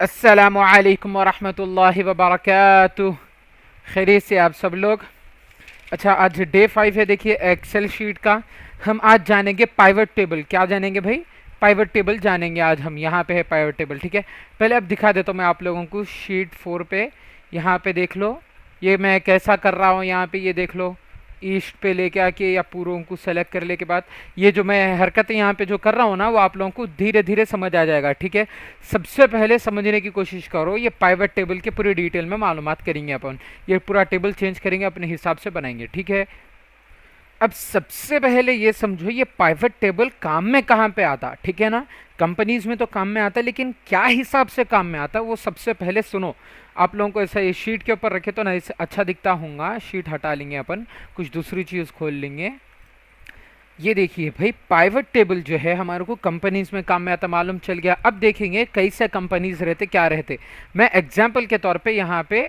अस्सलामुअलैकुम वरहमतुल्लाहि वबरकातुह। खैरियत से आप सब लोग। अच्छा, आज डे 5 है। देखिए एक्सेल शीट का हम आज जानेंगे पाइवट टेबल। क्या जानेंगे भाई? पाइवट टेबल जानेंगे आज हम। यहाँ पे है पाइवट टेबल, ठीक है। पहले अब दिखा देता हूँ मैं आप लोगों को शीट 4 पे। यहाँ पे देख लो ये मैं कैसा कर रहा हूँ। यहाँ पे ये देख लो, ईस्ट पे लेके आके या पूर्वों को सेलेक्ट करने के बाद ये जो मैं हरकतें यहाँ पे जो कर रहा हूँ ना, वो आप लोगों को धीरे धीरे समझ आ जाएगा, ठीक है। सबसे पहले समझने की कोशिश करो, ये पाइवट टेबल के पूरी डिटेल में मालूमात करेंगे अपन। ये पूरा टेबल चेंज करेंगे, अपने हिसाब से बनाएंगे, ठीक है। अब सबसे पहले ये समझो, ये पाइवट टेबल काम में कहाँ पे आता, ठीक है ना। कंपनीज में तो काम में आता है, लेकिन क्या हिसाब से काम में आता है वो सबसे पहले सुनो। आप लोगों को ऐसा ये शीट के ऊपर रखे तो ना इसे अच्छा दिखता होगा। शीट हटा लेंगे अपन, कुछ दूसरी चीज़ खोल लेंगे। ये देखिए भाई, पाइवट टेबल जो है हमारे को कंपनीज में काम में आता, मालूम चल गया। अब देखेंगे कैसे कंपनीज रहते, क्या रहते। मैं एग्जाम्पल के तौर पे यहाँ पे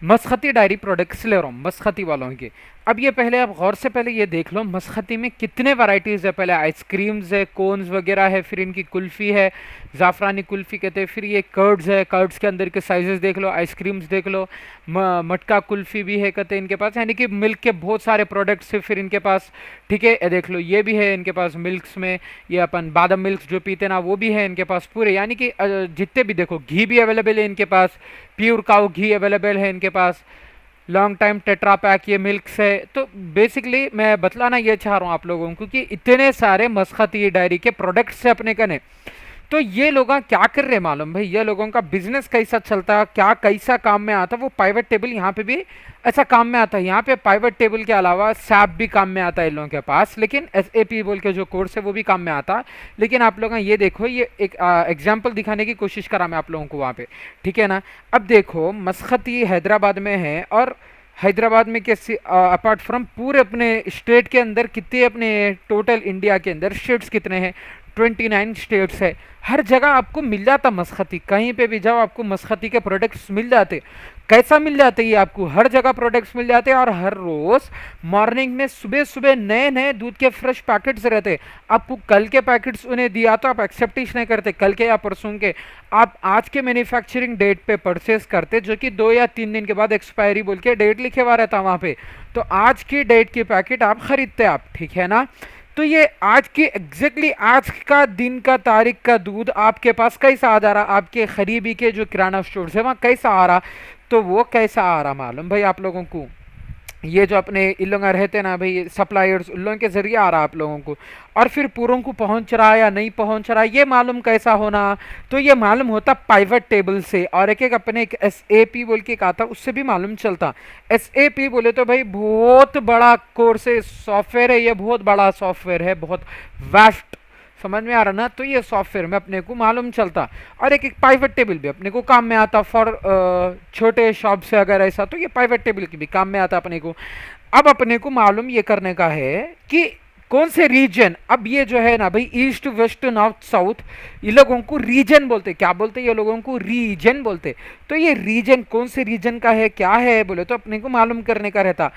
मसखती डायरी प्रोडक्ट्स ले रहा हूँ, मसखती वालों के। अब ये पहले आप गौर से पहले ये देख लो, मसखती में कितने वैरायटीज़ है। पहले आइसक्रीम्स है, कोन्स वगैरह है, फिर इनकी कुल्फ़ी है, ज़ाफ़रानी कुल्फ़ी कहते हैं। फिर ये कर्ड्स है, कर्ड्स के अंदर के साइजेस देख लो, आइसक्रीम्स देख लो, मटका कुल्फ़ी भी है कहते हैं इनके पास, यानी कि मिल्क के बहुत सारे प्रोडक्ट्स है फिर इनके पास, ठीक है। ये देख लो, ये भी है इनके पास मिल्क्स में। ये अपन बादाम मिल्क जो पीते ना, वो भी है इनके पास पूरे, यानी कि जितने भी देखो, घी भी अवेलेबल है इनके पास। प्योर काऊ घी अवेलेबल है इनके पास। लॉन्ग टाइम टेट्रा पैक ये मिल्क्स है। तो बेसिकली मैं बतलाना ये चाह रहा हूँ आप लोगों को कि इतने सारे मसखती डायरी के प्रोडक्ट्स है अपने कने। तो ये लोग क्या कर रहे हैं मालूम भाई, ये लोगों का बिजनेस कैसा चलता, क्या कैसा काम में आता, वो पाइवट टेबल यहाँ पे भी ऐसा काम में आता है। यहाँ पे पाइवट टेबल के अलावा सैप भी काम में आता है इन लोगों के पास, लेकिन SAP बोल के जो कोर्स है वो भी काम में आता। लेकिन आप लोग ये देखो, ये एक एग्जाम्पल दिखाने की कोशिश करा मैं आप लोगों को वहाँ पे, ठीक है ना। अब देखो, मसखती हैदराबाद में है, और हैदराबाद में कैसे अपार्ट फ्रॉम पूरे अपने स्टेट के अंदर कितने, अपने टोटल इंडिया के अंदर स्टेट्स कितने हैं, 29 स्टेट्स है। हर जगह आपको मिल जाता मसखती, कहीं पे भी जाओ आपको मसखती के प्रोडक्ट्स मिल जाते। कैसा मिल जाते ये आपको, हर जगह प्रोडक्ट्स मिल जाते हैं। और हर रोज मॉर्निंग में सुबह सुबह नए नए दूध के फ्रेश पैकेट्स रहते। आपको कल के पैकेट्स उन्हें दिया तो आप एक्सेप्ट ही नहीं करते, कल के या परसों के। आप आज के मैन्युफैक्चरिंग डेट पे परचेस करते, जो कि 2 या 3 दिन के बाद एक्सपायरी बोल के डेट लिखे हुआ रहता वहाँ पे। तो आज की डेट की पैकेट आप खरीदते आप, ठीक है ना। तो ये आज की एग्जैक्टली आज का दिन का तारीख का दूध आपके पास कैसा आ जा रहा, आपके करीबी के जो किराना स्टोर है वहाँ कैसा आ रहा। तो वो कैसा आ रहा मालूम भाई आप लोगों को, ये जो अपने इन लोग रहते ना भाई सप्लायर्स, उन लोगों के जरिए आ रहा आप लोगों को। और फिर पूरों को पहुंच रहा या नहीं पहुंच रहा, ये मालूम कैसा होना। तो ये मालूम होता पाइवट टेबल से। और एक एक अपने एक SAP बोल के एक आता, उससे भी मालूम चलता। SAP बोले तो भाई बहुत बड़ा कोर्स है, सॉफ्टवेयर है, ये बहुत बड़ा सॉफ्टवेयर है, बहुत वास्ट। समझ में आ रहा ना। तो ये सॉफ्टवेयर में अपने को मालूम चलता। और एक एक पाइवट टेबल भी अपने को काम में आता फॉर छोटे शॉप से अगर ऐसा, तो ये पाइवट टेबल की भी काम में आता अपने को। अब अपने को मालूम ये करने का है कि कौन से रीजन। अब ये जो है ना भाई, ईस्ट वेस्ट नॉर्थ साउथ, ये लोगों को रीजन बोलते। क्या बोलते ये लोगों को? रीजन बोलते। तो ये रीजन कौन से रीजन का है, क्या है बोले तो अपने को मालूम करने का रहता,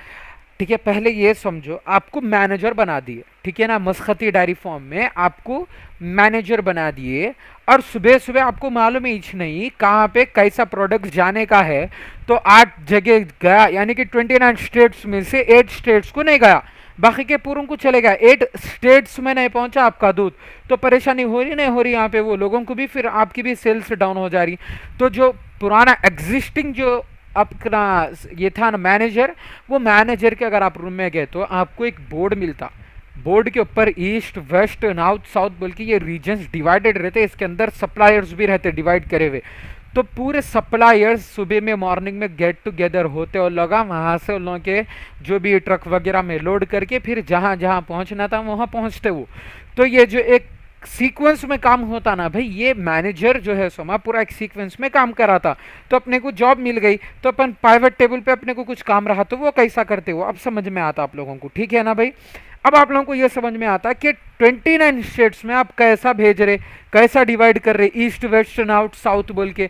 ठीक है। पहले ये समझो, आपको मैनेजर बना दिए, ठीक है ना, मसखती डायरी फॉर्म में आपको मैनेजर बना दिए। और सुबह सुबह आपको मालूम ही नहीं कहाँ पे कैसा प्रोडक्ट जाने का है। तो 8 जगह गया, यानी कि 29 स्टेट्स में से 8 स्टेट्स को नहीं गया, बाकी के पूरों को चले गया। 8 स्टेट्स में नहीं पहुंचा आपका दूध, तो परेशानी हो रही नहीं हो रही यहाँ पे, वो लोगों को भी, फिर आपकी भी सेल्स डाउन हो जा रही। तो जो पुराना एग्जिस्टिंग जो अपना ये था ना मैनेजर, वो मैनेजर के अगर आप रूम में गए तो आपको एक बोर्ड मिलता। बोर्ड के ऊपर ईस्ट वेस्ट नॉर्थ साउथ बोल के ये रीजन्स डिवाइडेड रहते, इसके अंदर सप्लायर्स भी रहते डिवाइड करे हुए। तो पूरे सप्लायर्स सुबह में मॉर्निंग में गेट टुगेदर होते और लोग वहाँ से उन लोगों के जो भी ट्रक वगैरह में लोड करके फिर जहाँ जहाँ पहुँचना था वहाँ पहुँचते वो। तो ये जो एक सीक्वेंस में काम होता ना भाई, ये मैनेजर जो है सोमा पूरा एक सीक्वेंस में काम करा था। तो अपने को जॉब मिल गई, तो अपन प्राइवेट टेबल पे अपने को कुछ काम रहा तो वो कैसा करते हो, अब समझ में आता आप लोगों को, ठीक है ना भाई। अब आप लोगों को ये समझ में आता कि 29 स्टेट्स में आप कैसा भेज रहे, कैसा डिवाइड कर रहे, ईस्ट वेस्ट नॉर्थ साउथ बोल के।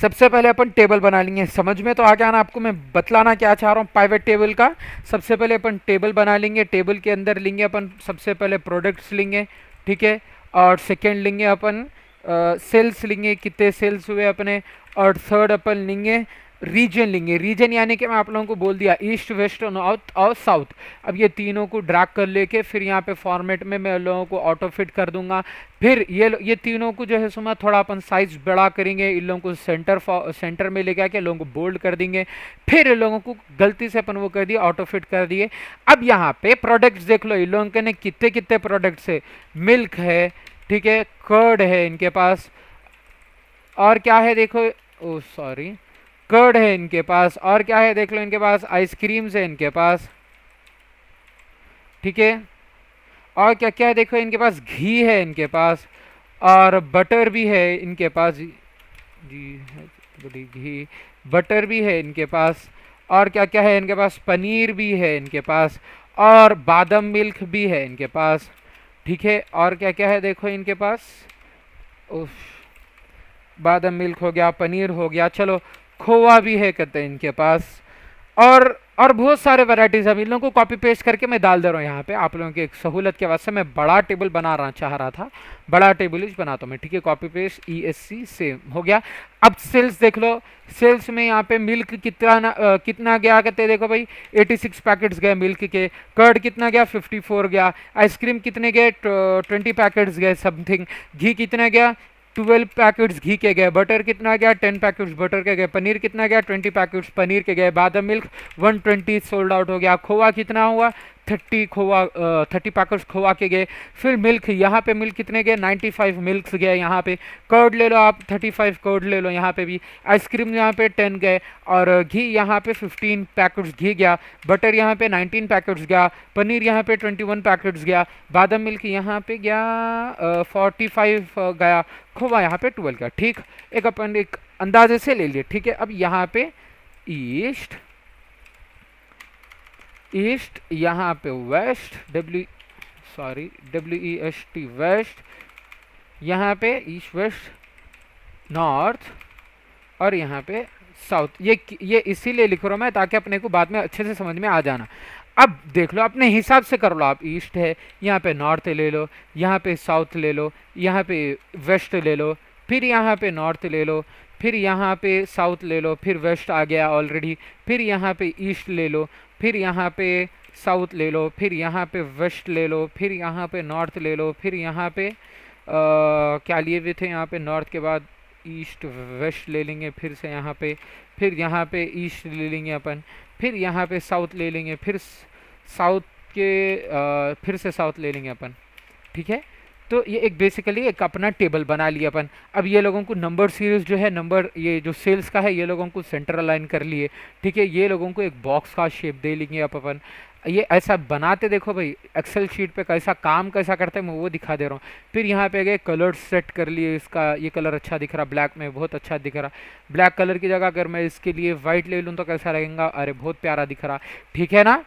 सबसे पहले अपन टेबल बना लेंगे, समझ में तो आ गया ना आपको मैं बतलाना क्या चाह रहा हूँ प्राइवेट टेबल का। सबसे पहले अपन टेबल बना लेंगे, टेबल के अंदर लेंगे अपन सबसे पहले प्रोडक्ट्स लेंगे, ठीक है। और सेकेंड लेंगे अपन सेल्स लेंगे, कितने सेल्स हुए अपने, और थर्ड अपन लेंगे रीजन लेंगे। रीजन यानी कि मैं आप लोगों को बोल दिया ईस्ट वेस्ट नॉर्थ और साउथ। अब ये तीनों को ड्रैग कर लेके फिर यहाँ पे फॉर्मेट में मैं लोगों को ऑटो फिट कर दूंगा। फिर ये तीनों को जो है सुमा थोड़ा अपन साइज बड़ा करेंगे, इन लोगों को सेंटर में लेके आके लोगों को बोल्ड कर देंगे। फिर इन लोगों को गलती से अपन वो कर दिए, ऑटो फिट कर दिए। अब यहाँ पे प्रोडक्ट्स देख लो, इन लोगों के ने कितने कितने प्रोडक्ट्स है, मिल्क है, ठीक है, कर्ड है इनके पास, और क्या है देखो, ओ सॉरी, कर्ड है इनके पास, और क्या है देख लो इनके पास, आइसक्रीम्स है इनके पास, ठीक है, और क्या क्या है देखो इनके पास, घी है इनके पास, और बटर भी है इनके पास, जी है, बड़ी घी, बटर भी है इनके पास, और क्या क्या है इनके पास, पनीर भी है इनके पास, और बादाम मिल्क भी है इनके पास, ठीक है, और क्या क्या है देखो इनके पास, उफ, बादाम मिल्क हो गया, पनीर हो गया, चलो खोआ भी है कहते हैं इनके पास, और बहुत सारे वैरायटीज है। इन लोगों को कॉपी पेस्ट करके मैं डाल दे रहा हूँ यहाँ पे आप लोगों की एक सहूलत के वास्ते। मैं बड़ा टेबल चाह रहा था, बड़ा टेबल ही बनाता हूँ मैं, ठीक है, कॉपी पेस्ट ESC सेम हो गया। अब सेल्स देख लो, सेल्स में यहाँ पे मिल्क कितना गया कहते हैं देखो भाई, 86 पैकेट्स गए मिल्क के, कर्ड कितना गया 54 गया, आइसक्रीम कितने गए 20 पैकेट्स गए समथिंग, घी कितना गया 12 पैकेट्स घी के गए, बटर कितना गया 10 पैकेट्स बटर के गए, पनीर कितना गया 20 पैकेट्स पनीर के गए, बादाम मिल्क 120 सोल्ड आउट हो गया, खोआ कितना हुआ 30 पैकेट्स खोआ के गए। फिर मिल्क, यहाँ पे मिल्क कितने गए 95 मिल्क्स गए यहाँ पे। कर्ड ले लो आप 35 कर्ड ले लो यहाँ पे भी। आइसक्रीम यहाँ पे 10 गए, और घी यहाँ पे 15 पैकेट्स घी गया, बटर यहाँ पे 19 पैकेट्स गया, पनीर यहाँ पे 21 पैकेट्स गया, बादाम मिल्क यहाँ पे गया 45 गया, खोआ यहाँ पे 12 गया। ठीक, एक अपन एक अंदाजे से ले लिए, ठीक है। अब यहाँ पे ईस्ट, ईस्ट यहाँ पे वेस्ट, WEST वेस्ट, यहाँ पे ईस्ट वेस्ट नॉर्थ, और यहाँ पे साउथ। ये इसीलिए लिख रहा हूँ मैं ताकि अपने को बाद में अच्छे से समझ में आ जाना। अब देख लो अपने हिसाब से कर लो आप, ईस्ट है यहाँ पे नॉर्थ ले लो, यहाँ पे साउथ ले लो, यहाँ पे वेस्ट ले लो, फिर यहाँ पे नॉर्थ ले लो, फिर यहाँ पे साउथ ले लो, फिर वेस्ट आ गया ऑलरेडी, फिर यहाँ पे ईस्ट ले लो, फिर यहाँ पे साउथ ले लो, फिर यहाँ पे वेस्ट ले लो, फिर यहाँ पे नॉर्थ ले लो, फिर यहाँ पे क्या लिए हुए थे यहाँ पे नॉर्थ के बाद ईस्ट वेस्ट ले लेंगे, फिर से यहाँ पे, फिर यहाँ पे ईस्ट ले लेंगे अपन, फिर यहाँ पे साउथ ले लेंगे, फिर साउथ के फिर से साउथ ले लेंगे अपन, ठीक है। तो ये एक बेसिकली एक अपना टेबल बना लिया अपन। अब ये लोगों को नंबर सीरीज जो है, नंबर ये जो सेल्स का है, ये लोगों को सेंटर अलाइन कर लिए, ठीक है। ये लोगों को एक बॉक्स का शेप दे लेंगे अब अपन। ये ऐसा बनाते देखो भाई एक्सेल शीट पे कैसा काम कैसा करते हैं, मैं वो दिखा दे रहा हूँ। फिर यहाँ पे गए कलर सेट कर लिए, इसका ये कलर अच्छा दिख रहा, ब्लैक में बहुत अच्छा दिख रहा। ब्लैक कलर की जगह अगर मैं इसके लिए वाइट ले लूँ तो कैसा लगेगा, अरे बहुत प्यारा दिख रहा, ठीक है ना।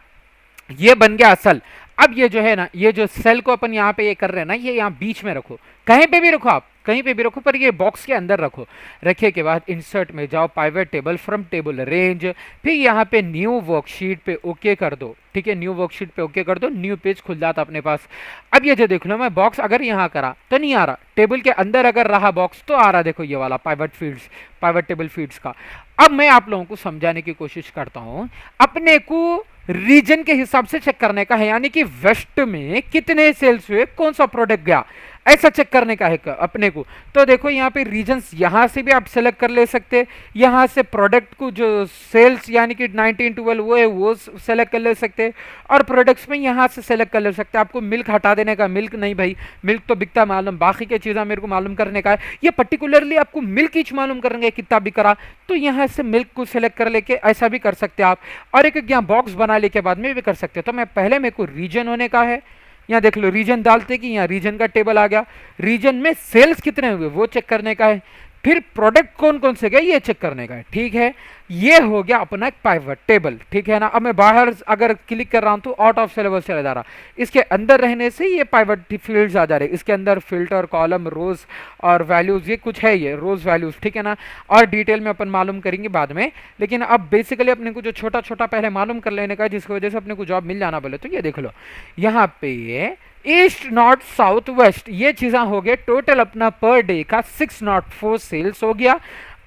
ये बन गया असल। अब ये जो है ना, ये जो सेल को अपन यहाँ पे ये कर रहे हैं ना, ये यहाँ बीच में रखो, कहीं पे भी रखो आप, कहीं पे भी रखो, पर ये बॉक्स के अंदर रखो। रखे के बाद इंसर्ट में जाओ, pivot table, from table range, फिर यहाँ पे न्यू वर्कशीट पे ओके कर दो, ठीक है। न्यू वर्कशीट पे ओके कर दो, न्यू पेज खुल जाता अपने पास। अब ये जो देख लो, मैं बॉक्स अगर यहाँ करा तो नहीं आ रहा, टेबल के अंदर अगर रहा बॉक्स तो आ रहा, देखो ये वाला pivot fields, pivot table fields का। अब मैं आप लोगों को समझाने की कोशिश करता हूँ। अपने को रीजन के हिसाब से चेक करने का है, यानी कि वेस्ट में कितने सेल्स हुए, कौन सा प्रोडक्ट गया, ऐसा चेक करने का है अपने को। तो देखो यहाँ पे रीजन्स यहाँ से भी आप सेलेक्ट कर ले सकते, यहाँ से प्रोडक्ट को जो सेल्स यानी कि 1912 वो है वो सेलेक्ट कर ले सकते, और प्रोडक्ट्स में यहाँ से सेलेक्ट कर ले सकते। आपको मिल्क हटा देने का, मिल्क नहीं भाई, मिल्क तो बिकता मालूम, बाकी की चीज़ें मेरे को मालूम करने का है। ये पर्टिकुलरली आपको मिल्क ही मालूम करेंगे कितना बिक रहा, तो यहाँ से मिल्क को सिलेक्ट कर लेके ऐसा भी कर सकते आप। और एक यहाँ बॉक्स बना ले के बाद में भी कर सकते हो। तो मैं पहले मेरे को रीजन होने का है, यहाँ देख लो रीजन डालते कि यहाँ रीजन का टेबल आ गया, रीजन में सेल्स कितने हुए वो चेक करने का है, फिर प्रोडक्ट कौन कौन से गए ये चेक करने का है, ठीक है। ये हो गया अपना एक पाइवट टेबल, ठीक है ना। अब मैं बाहर अगर क्लिक कर रहा हूं तो आउट ऑफ सिलेबस चला जा रहा, इसके अंदर रहने से ये पाइवट फील्ड्स आ जा रहे, इसके अंदर फिल्टर, कॉलम, रोज और वैल्यूज, ये कुछ है, ये रोज वैल्यूज, ठीक है ना। और डिटेल में अपन मालूम करेंगे बाद में, लेकिन अब बेसिकली अपने को जो छोटा छोटा पहले मालूम कर लेने का, जिसकी वजह से अपने को जॉब मिल जाना बोले, तो ये देख लो यहाँ पे ईस्ट नॉर्थ साउथ वेस्ट ये चीज़ें हो गए टोटल अपना पर डे का 604 सेल्स हो गया।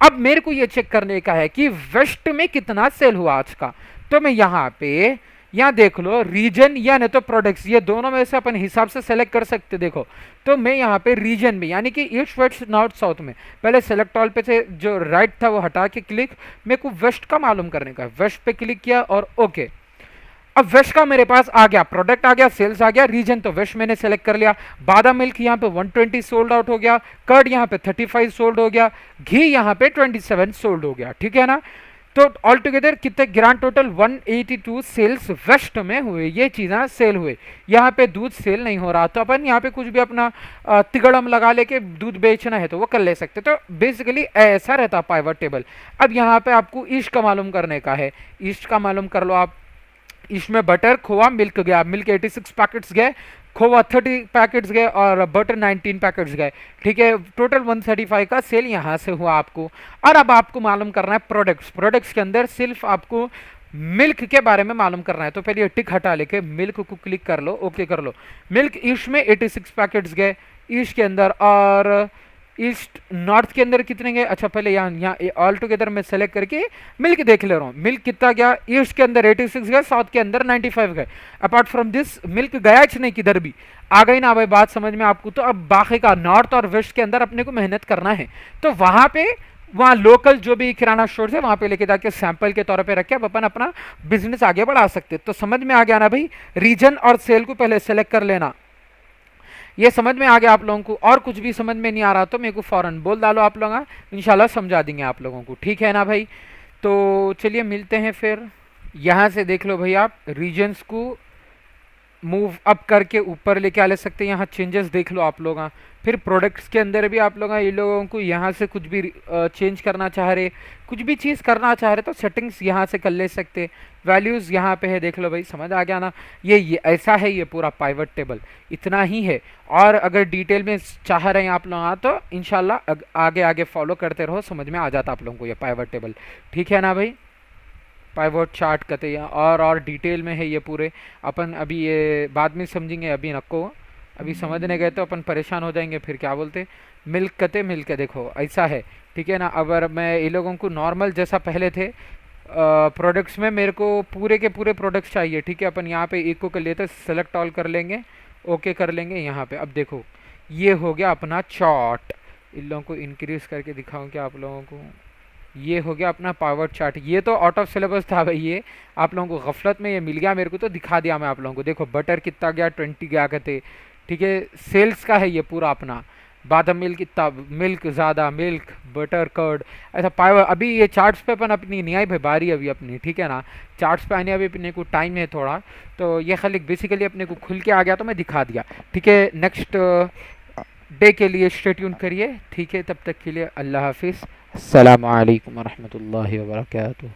अब मेरे को ये चेक करने का है कि वेस्ट में कितना सेल हुआ आज का। तो मैं यहाँ पे यहाँ देख लो रीजन या नहीं तो प्रोडक्ट्स, ये दोनों में से अपन हिसाब से सेलेक्ट कर सकते। देखो तो मैं यहाँ पे रीजन में यानी कि ईस्ट वेस्ट नॉर्थ साउथ में पहले सेलेक्ट ऑल पे से जो राइट था वो हटा के क्लिक, मेरे को वेस्ट का मालूम करने का, वेस्ट पे क्लिक किया और ओके। अब वेस्ट का मेरे पास आ गया, प्रोडक्ट आ गया, सेल्स आ गया, रीजन तो वेस्ट मैंने सेलेक्ट कर लिया। बादाम मिल्क यहाँ पे 120 सोल्ड आउट हो गया, कर्ड यहाँ पे 35 सोल्ड हो गया, घी यहाँ पे 27 सोल्ड हो गया, ठीक है ना। तो ऑल टुगेदर कितने ग्रांड टोटल 182 सेल्स वेस्ट में हुए, ये चीज़ें सेल हुए। यहाँ पे दूध सेल नहीं हो रहा तो अपन यहाँ पे कुछ भी अपना तिगड़म लगा लेके दूध बेचना है तो वो कर ले सकते। तो बेसिकली ऐसा रहता पाइवट टेबल। अब यहाँ पे आपको ईस्ट का मालूम करने का है, ईस्ट का मालूम कर लो आप। इसमें बटर खोआ मिल्क गया, मिल्क 86 पैकेट्स गए, खोआ 30 पैकेट्स गए और बटर 19 पैकेट्स गए, ठीक है। टोटल 135 का सेल यहाँ से हुआ आपको। और अब आपको मालूम करना है प्रोडक्ट्स, प्रोडक्ट्स के अंदर सिर्फ आपको मिल्क के बारे में मालूम करना है। तो पहले ये टिक हटा लेके मिल्क को क्लिक कर लो, ओके कर लो। मिल्क ईस्ट में 86 पैकेट्स गए ईस्ट के अंदर, और ईस्ट नॉर्थ के अंदर कितने गए, अच्छा पहले यहाँ ऑल टुगेदर मैं सेलेक्ट करके मिल्क देख ले रहा हूँ। मिल्क कितना गया, ईस्ट के अंदर 86 गए, साउथ के अंदर 95 गए। अपार्ट फ्रॉम दिस मिल्क गया ही नहीं किधर भी। आ गई ना भाई बात समझ में आपको। तो अब बाकी का नॉर्थ और वेस्ट के अंदर अपने को मेहनत करना है, तो वहाँ पे वहाँ लोकल जो भी किराना स्टोर है वहाँ पे लेके जाके सैंपल के तौर पे रख के अब अपन अपना बिजनेस आगे बढ़ा सकते। तो समझ में आ गया ना भाई, रीजन और सेल को पहले सेलेक्ट कर लेना। ये समझ में आ गया आप लोगों को? और कुछ भी समझ में नहीं आ रहा तो मेरे को फौरन बोल डालो, आप लोग इंशाल्लाह समझा देंगे आप लोगों को, ठीक है ना भाई। तो चलिए मिलते हैं फिर। यहाँ से देख लो भाई, आप रीजन्स को मूव अप करके ऊपर लेके आ ले सकते हैं। यहाँ चेंजेस देख लो आप लोग। फिर प्रोडक्ट्स के अंदर भी आप लोग ये लोगों को यहाँ से कुछ भी चेंज करना चाह रहे, कुछ भी चीज़ करना चाह रहे तो सेटिंग्स यहाँ से कर ले सकते। वैल्यूज़ यहाँ पे है, देख लो भाई, समझ आ गया ना। ये ऐसा है, ये पूरा पाइवट टेबल इतना ही है। और अगर डिटेल में चाह रहे हैं आप लोग तो इंशाल्लाह आगे आगे फॉलो करते रहो, समझ में आ जाता आप लोगों को ये पाइवट टेबल, ठीक है ना भाई। पाइवट चार्ट कहते हैं और डिटेल में है ये पूरे। अपन अभी ये बाद में समझेंगे, अभी नको, अभी समझने गए तो अपन परेशान हो जाएंगे फिर। क्या बोलते मिल्क कहते, मिल्क देखो ऐसा है, ठीक है ना। अगर मैं ये लोगों को नॉर्मल जैसा पहले थे प्रोडक्ट्स में मेरे को पूरे के पूरे प्रोडक्ट्स चाहिए, ठीक है। अपन यहाँ पे इको कर लेते, सेलेक्ट ऑल कर लेंगे, ओके कर लेंगे यहाँ पे। अब देखो ये हो गया अपना चार्ट। इन लोगों को इंक्रीज करके दिखाऊं क्या आप लोगों को? ये हो गया अपना पावर चार्ट। ये तो आउट ऑफ सिलेबस था भाई, ये आप लोगों को गफलत में ये मिल गया मेरे को तो दिखा दिया मैं आप लोगों को। देखो बटर कितना गया, 20 गया कहते, ठीक है। सेल्स का है ये पूरा अपना। बादाम मिल्क कितना, मिल्क ज़्यादा, मिल्क बटर कर्ड ऐसा पावर। अभी ये चार्ट्स पे अपन अपनी नहीं आई भाई बारी अभी अपनी, ठीक है ना। चार्ट्स पे आने अभी अपने को टाइम है थोड़ा, तो ये खाली बेसिकली अपने को खुल के आ गया तो मैं दिखा दिया, ठीक है। नेक्स्ट डे के लिए स्टे ट्यून करिए, ठीक है। तब तक के लिए अल्लाह हाफिज़, अस्सलामु अलैकुम वरहमतुल्लाहि वबरकातुहू।